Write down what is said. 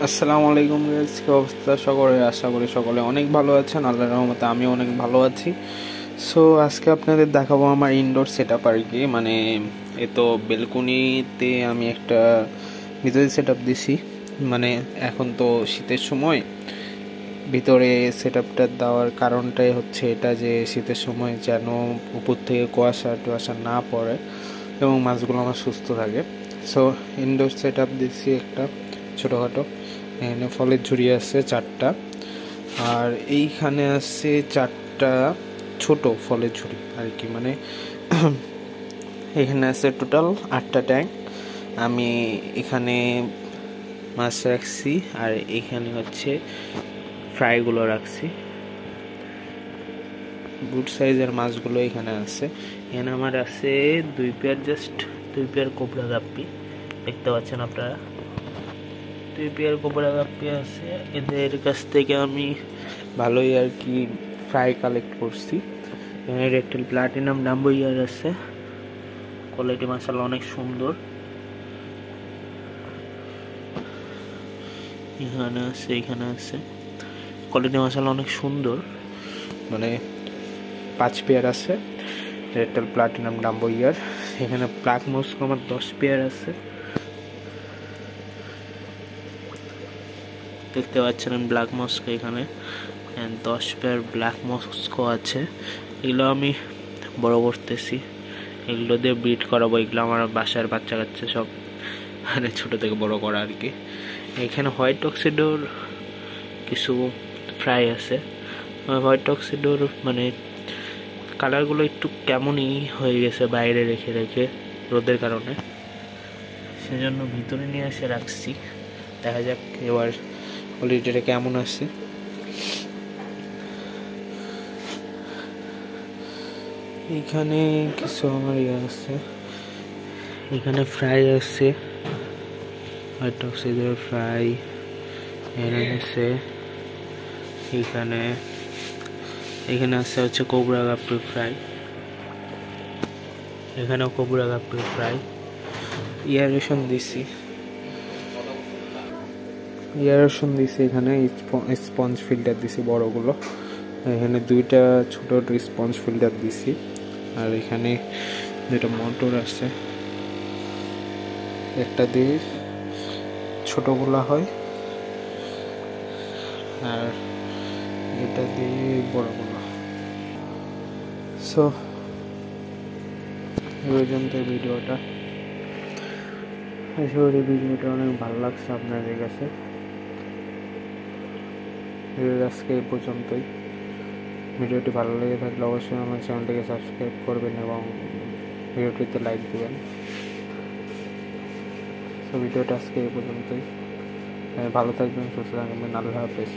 আসসালামু আলাইকুম গাইস, কি অবস্থা সকলে? আশা করি সকলে অনেক ভালো আছেন। আল্লাহর রহমতে আমি অনেক ভালো আছি। সো আজকে আপনাদের দেখাবো আমার ইনডোর সেট আপ আর কি। মানে এ তো বেলকনিতে আমি একটা ভিতরে সেট আপ দিছি। মানে এখন তো শীতের সময় ভিতরে সেট আপটা দেওয়ার কারণটাই হচ্ছে এটা যে শীতের সময় যেন উপর থেকে কুয়াশা টুয়াশা না পড়ে এবং মাছগুলো আমার সুস্থ থাকে। সো ইনডোর সেট আপ দিচ্ছি একটা ছোটোখাটো। এখানে ফলের ঝুড়ি আছে 4টা, আর এইখানে আছে 4টা ছোট ফলের ঝুড়ি আর কি। মানে এখানে আছে টোটাল 8টা ট্যাঙ্ক। আমি এখানে মাছ রাখছি আর এখানে হচ্ছে ফ্রাইগুলো রাখছি। গুড সাইজের মাছগুলো এখানে আছে। এখানে আমার আছে 2 পেয়ার কোবরা গাপ্পি, দেখতে পাচ্ছেন আপনারা। 2 পেয়ার কোবরা গাপ্পি আছে। এদের কাছ থেকে আমি ভালোই আর কি ফ্রাই কালেক্ট করছি। এখানে রেকটেল প্লাটিনাম ডাম্বো ইয়ার আছে, কোয়ালিটি মাশাআল্লাহ অনেক সুন্দর। এখানে আছে কোয়ালিটি মাশাআল্লাহ অনেক সুন্দর। মানে 5 পেয়ার আছে রেকটেল প্লাটিনাম ডাম্বো ইয়ার। এখানে ব্ল্যাক মস্কো আমার 10 পেয়ার আছে, দেখতে পাচ্ছেন ব্ল্যাক মস্কো। এখানে 10 পেয়ার ব্ল্যাক মস্কো আছে। এগুলো আমি বড় করতেছি, এগুলো দিয়ে ব্রিড করাবো। এগুলো আমার বাসার বাচ্চা কাচ্চা সব মানে ছোট থেকে বড় করা আর কি। এখানে হোয়াইট টক্সিডোর কিছু ফ্রাই আছে। হোয়াইট টক্সিডোর মানে কালারগুলো একটু কেমনই হয়ে গেছে বাইরে রেখে রেখে রোদের কারণে, সেজন্য ভিতরে নিয়ে এসে রাখছি। দেখা যাক এবার কোয়ালিটিটা কেমন আছে। এখানে কিছু আমার আছে, এখানে ফ্রাই আছে, হোয়াইট টক্সিডোর ফ্রাই আছে। এখানে আছে হচ্ছে কোবরা গাপ্পি ফ্রাই, এখানেও কোবরা গাপ্পি ফ্রাই। ইয়ারেশন দিছি এখানে স্পঞ্জ ফিল্টার দিছি বড়গুলো। এখানে 2টা ছোট স্পঞ্জ ফিল্টার দিছি, আর এখানে 2টা মোটর আছে। একটা দিয়ে ছোটগুলা হয় আর এটা দিয়ে বড়গুলো। সো এই পর্যন্ত ভিডিওটা। আশা করি ভিডিওটা অনেক ভালো লাগছে আপনাদের কাছে। আজকে এই পর্যন্তই। ভিডিওটি ভালো লেগে থাকলে অবশ্যই আমার চ্যানেলটিকে সাবস্ক্রাইব করবেন এবং ভিডিওটিতে লাইক দেবেন। তো ভিডিওটা আজকে এই পর্যন্তই। ভালো থাকবেন, সুস্থ থাকবেন। আল্লাহ হাফেজ।